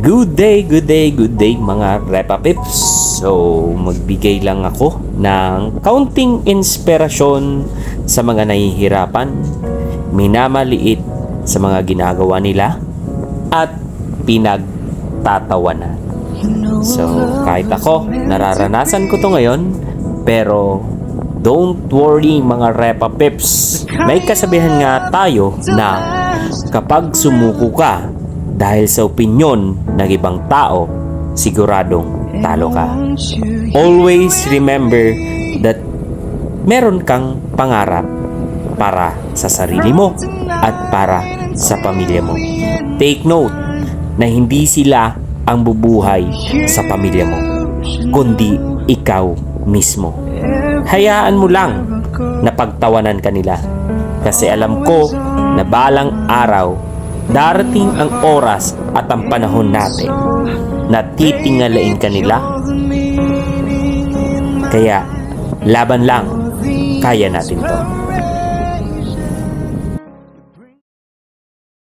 Good day mga Repa Pips. So, magbigay lang ako ng kaunting inspirasyon sa mga nahihirapan, minamaliit sa mga ginagawa nila, at pinagtatawanan. So, kahit ako, nararanasan ko to ngayon, pero don't worry mga Repa Pips. May kasabihan nga tayo na kapag sumuko ka dahil sa opinyon ng ibang tao, siguradong talo ka. Always remember that meron kang pangarap para sa sarili mo at para sa pamilya mo. Take note na hindi sila ang bubuhay sa pamilya mo, kundi ikaw mismo. Hayaan mo lang na pagtawanan ka nila, kasi alam ko na balang araw darating ang oras at ang panahon natin na titingalain ka nila. Kaya laban lang, kaya natin to.